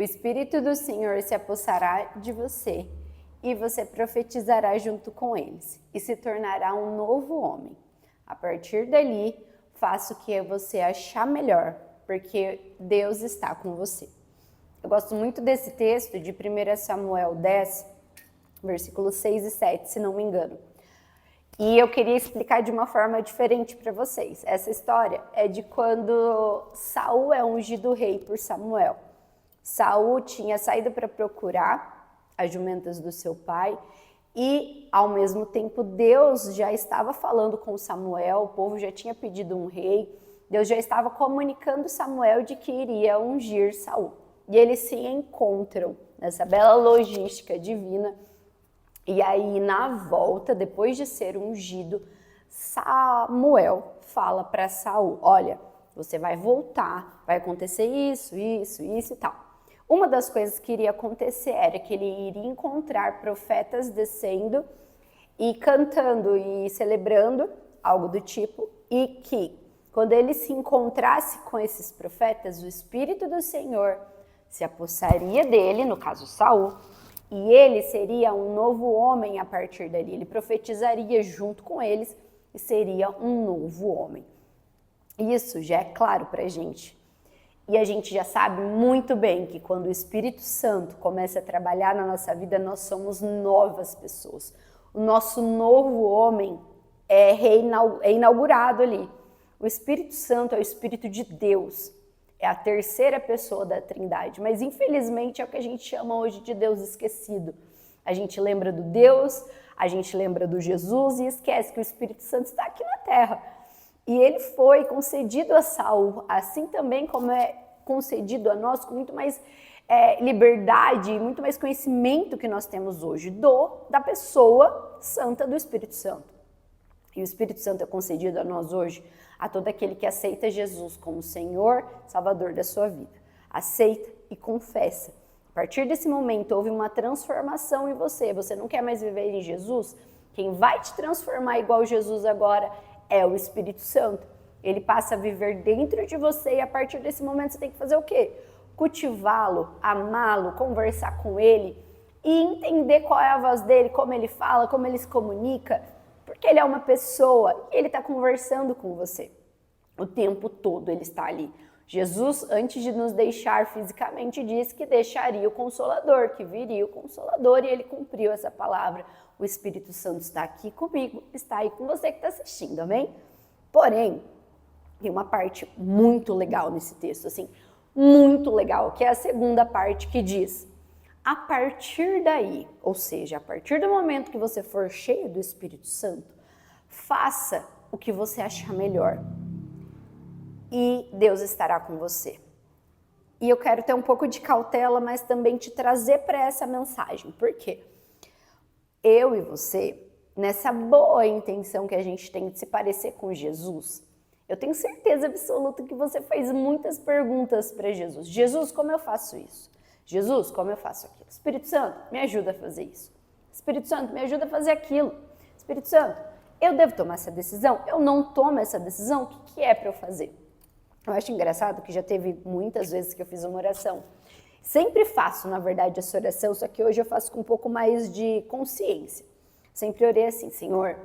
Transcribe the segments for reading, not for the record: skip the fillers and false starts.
Espírito do Senhor se apossará de você e você profetizará junto com eles e se tornará um novo homem. A partir dali, faça o que você achar melhor, porque Deus está com você. Eu gosto muito desse texto de 1 Samuel 10, versículos 6 e 7, se não me engano. E eu queria explicar de uma forma diferente para vocês. Essa história é de quando Saul é ungido rei por Samuel. Saul tinha saído para procurar as jumentas do seu pai e, ao mesmo tempo, Deus já estava falando com Samuel, o povo já tinha pedido um rei, Deus já estava comunicando Samuel de que iria ungir Saul. E eles se encontram nessa bela logística divina. E aí, na volta, depois de ser ungido, Samuel fala para Saul: olha, você vai voltar, vai acontecer isso e tal. Uma das coisas que iria acontecer era que ele iria encontrar profetas descendo e cantando e celebrando, algo do tipo, e que, quando ele se encontrasse com esses profetas, o Espírito do Senhor se apossaria dele, no caso Saul, e ele seria um novo homem a partir dali. Ele profetizaria junto com eles e seria um novo homem. Isso já é claro para a gente. E a gente já sabe muito bem que quando o Espírito Santo começa a trabalhar na nossa vida, nós somos novas pessoas. O nosso novo homem é inaugurado ali. O Espírito Santo é o Espírito de Deus. É a terceira pessoa da Trindade, mas infelizmente é o que a gente chama hoje de Deus esquecido. A gente lembra do Deus, a gente lembra do Jesus e esquece que o Espírito Santo está aqui na Terra. E ele foi concedido a Saul, assim também como é concedido a nós, com muito mais liberdade, muito mais conhecimento que nós temos hoje da pessoa santa do Espírito Santo. E o Espírito Santo é concedido a nós hoje, a todo aquele que aceita Jesus como Senhor, Salvador da sua vida. Aceita e confessa. A partir desse momento houve uma transformação em você. Você não quer mais viver em Jesus? Quem vai te transformar igual Jesus agora é o Espírito Santo. Ele passa a viver dentro de você e a partir desse momento você tem que fazer o quê? Cultivá-lo, amá-lo, conversar com ele e entender qual é a voz dele, como ele fala, como ele se comunica. Porque ele é uma pessoa e ele está conversando com você o tempo todo, ele está ali. Jesus, antes de nos deixar fisicamente, disse que deixaria o Consolador, que viria o Consolador, e ele cumpriu essa palavra. O Espírito Santo está aqui comigo, está aí com você que está assistindo, amém? Porém, tem uma parte muito legal nesse texto, assim, muito legal, que é a segunda parte que diz: a partir daí, ou seja, a partir do momento que você for cheio do Espírito Santo, faça o que você achar melhor e Deus estará com você. E eu quero ter um pouco de cautela, mas também te trazer para essa mensagem. Por quê? Eu e você, nessa boa intenção que a gente tem de se parecer com Jesus, eu tenho certeza absoluta que você fez muitas perguntas para Jesus. Jesus, como eu faço isso? Jesus, como eu faço aquilo? Espírito Santo, me ajuda a fazer isso. Espírito Santo, me ajuda a fazer aquilo. Espírito Santo, eu devo tomar essa decisão? Eu não tomo essa decisão? O que é para eu fazer? Eu acho engraçado que já teve muitas vezes que eu fiz uma oração. Sempre faço, na verdade, essa oração, só que hoje eu faço com um pouco mais de consciência. Sempre orei assim: Senhor,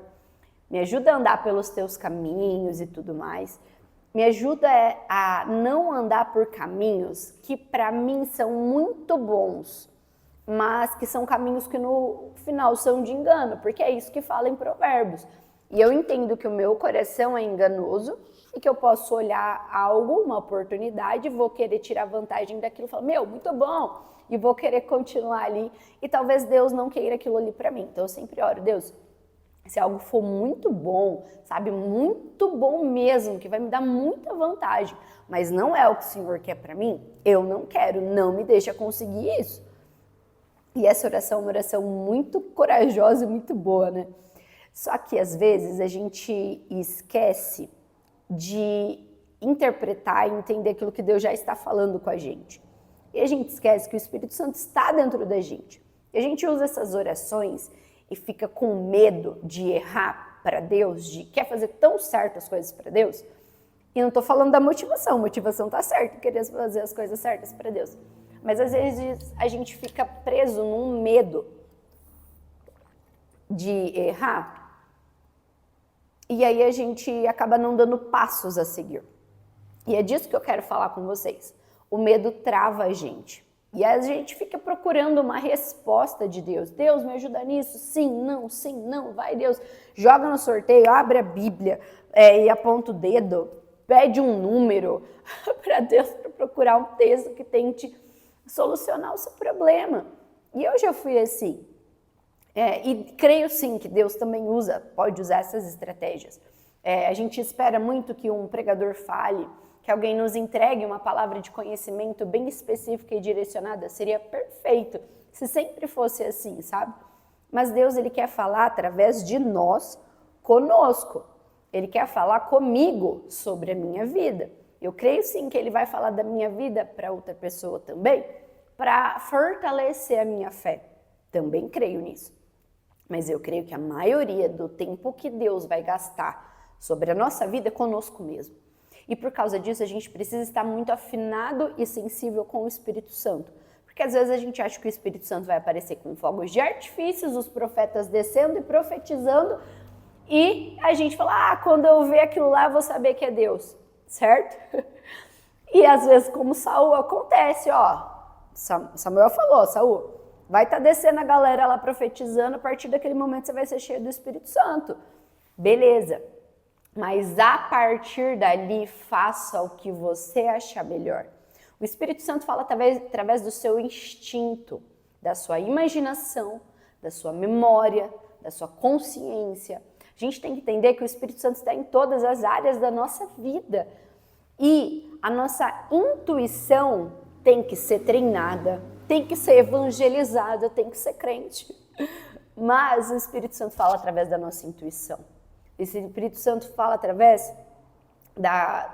me ajuda a andar pelos teus caminhos e tudo mais. Me ajuda a não andar por caminhos que para mim são muito bons, mas que são caminhos que no final são de engano, porque é isso que fala em Provérbios. E eu entendo que o meu coração é enganoso e que eu posso olhar algo, uma oportunidade, vou querer tirar vantagem daquilo, falar, muito bom, e vou querer continuar ali, e talvez Deus não queira aquilo ali para mim. Então eu sempre oro: Deus, se algo for muito bom, sabe, muito bom mesmo, que vai me dar muita vantagem, mas não é o que o Senhor quer para mim, eu não quero, não me deixa conseguir isso. E essa oração é uma oração muito corajosa e muito boa, né? Só que às vezes a gente esquece de interpretar e entender aquilo que Deus já está falando com a gente. E a gente esquece que o Espírito Santo está dentro da gente. E a gente usa essas orações e fica com medo de errar para Deus, de quer fazer tão certo as coisas para Deus. E não estou falando da motivação, a motivação está certa, querer fazer as coisas certas para Deus. Mas às vezes a gente fica preso num medo de errar, e aí a gente acaba não dando passos a seguir. E é disso que eu quero falar com vocês. O medo trava a gente. E a gente fica procurando uma resposta de Deus. Deus, me ajuda nisso? Sim, não, vai Deus. Joga no sorteio, abre a Bíblia e aponta o dedo, pede um número para Deus, para procurar um texto que tente solucionar o seu problema. E eu já fui assim. E creio sim que Deus também pode usar essas estratégias. A gente espera muito que um pregador fale, que alguém nos entregue uma palavra de conhecimento bem específica e direcionada. Seria perfeito se sempre fosse assim, sabe? Mas Deus, Ele quer falar através de nós, conosco. Ele quer falar comigo sobre a minha vida. Eu creio sim que Ele vai falar da minha vida para outra pessoa também, para fortalecer a minha fé. Também creio nisso. Mas eu creio que a maioria do tempo que Deus vai gastar sobre a nossa vida é conosco mesmo. E por causa disso, a gente precisa estar muito afinado e sensível com o Espírito Santo. Porque às vezes a gente acha que o Espírito Santo vai aparecer com fogos de artifícios, os profetas descendo e profetizando, e a gente fala, quando eu ver aquilo lá, eu vou saber que é Deus, certo? E às vezes, como Saul, acontece, Samuel falou, Saul, vai estar descendo a galera lá profetizando, a partir daquele momento você vai ser cheio do Espírito Santo. Beleza. Mas a partir dali, faça o que você achar melhor. O Espírito Santo fala através do seu instinto, da sua imaginação, da sua memória, da sua consciência. A gente tem que entender que o Espírito Santo está em todas as áreas da nossa vida. E a nossa intuição tem que ser treinada, tem que ser evangelizada, tem que ser crente. Mas o Espírito Santo fala através da nossa intuição. Esse Espírito Santo fala através da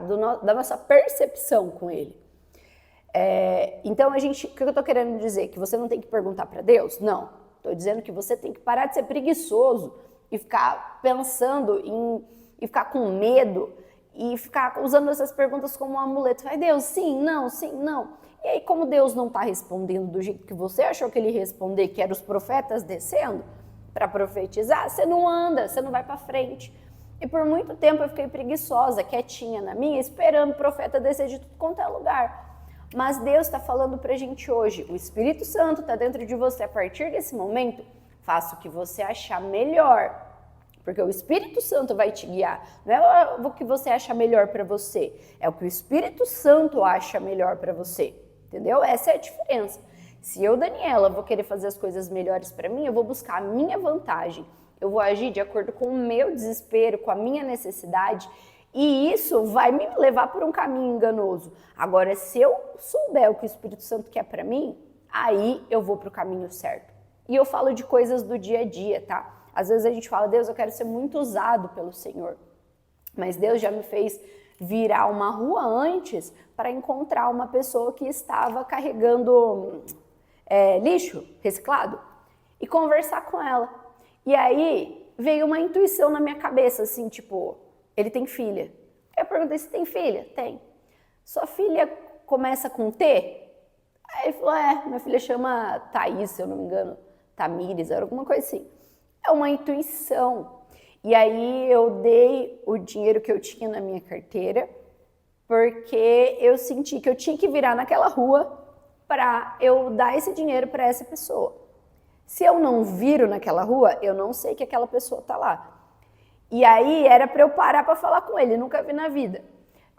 nossa percepção com Ele. Então, o que eu estou querendo dizer? Que você não tem que perguntar para Deus? Não. Estou dizendo que você tem que parar de ser preguiçoso e ficar pensando e ficar com medo e ficar usando essas perguntas como um amuleto. Vai, Deus, sim, não. E aí, como Deus não está respondendo do jeito que você achou que Ele ia responder, que eram os profetas descendo para profetizar, você não anda, você não vai para frente. E por muito tempo eu fiquei preguiçosa, quietinha na minha, esperando o profeta descer de tudo quanto é lugar. Mas Deus está falando para a gente hoje, o Espírito Santo está dentro de você. A partir desse momento, faça o que você achar melhor, porque o Espírito Santo vai te guiar. Não é o que você acha melhor para você, é o que o Espírito Santo acha melhor para você, entendeu? Essa é a diferença. Se eu, Daniela, vou querer fazer as coisas melhores para mim, eu vou buscar a minha vantagem, eu vou agir de acordo com o meu desespero, com a minha necessidade, e isso vai me levar por um caminho enganoso. Agora, se eu souber o que o Espírito Santo quer para mim, aí eu vou para o caminho certo. E eu falo de coisas do dia a dia, tá? Às vezes a gente fala, Deus, eu quero ser muito usado pelo Senhor. Mas Deus já me fez virar uma rua antes para encontrar uma pessoa que estava carregando lixo reciclado e conversar com ela. E aí veio uma intuição na minha cabeça, assim, tipo, ele tem filha. Eu perguntei, você tem filha? Tem. Sua filha começa com T? Aí ele falou, minha filha chama Thaís, se eu não me engano, Tamires, era alguma coisa assim. É uma intuição. E aí eu dei o dinheiro que eu tinha na minha carteira, porque eu senti que eu tinha que virar naquela rua para eu dar esse dinheiro para essa pessoa. Se eu não viro naquela rua, eu não sei que aquela pessoa está lá. E aí era para eu parar para falar com ele, nunca vi na vida.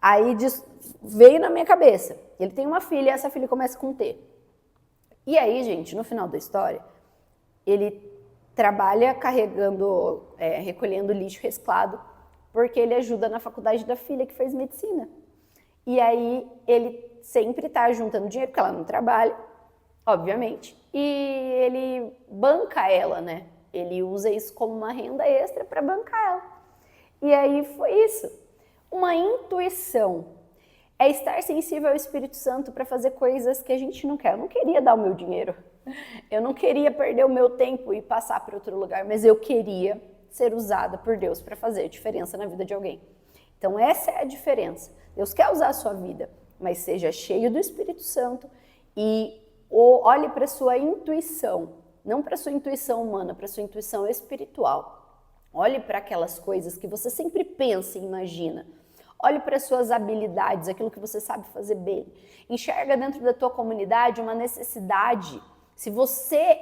Aí veio na minha cabeça, ele tem uma filha, essa filha começa com T. E aí, gente, no final da história, ele trabalha recolhendo lixo reciclado, porque ele ajuda na faculdade da filha que fez medicina. E aí ele sempre está juntando dinheiro, porque ela não trabalha, obviamente, e ele banca ela, né? Ele usa isso como uma renda extra para bancar ela. E aí foi isso. Uma intuição. É estar sensível ao Espírito Santo para fazer coisas que a gente não quer. Eu não queria dar o meu dinheiro. Eu não queria perder o meu tempo e passar para outro lugar, mas eu queria ser usada por Deus para fazer diferença na vida de alguém. Então essa é a diferença. Deus quer usar a sua vida, mas seja cheio do Espírito Santo e olhe para a sua intuição, não para a sua intuição humana, para a sua intuição espiritual. Olhe para aquelas coisas que você sempre pensa e imagina. Olhe para as suas habilidades, aquilo que você sabe fazer bem. Enxerga dentro da tua comunidade uma necessidade. Se você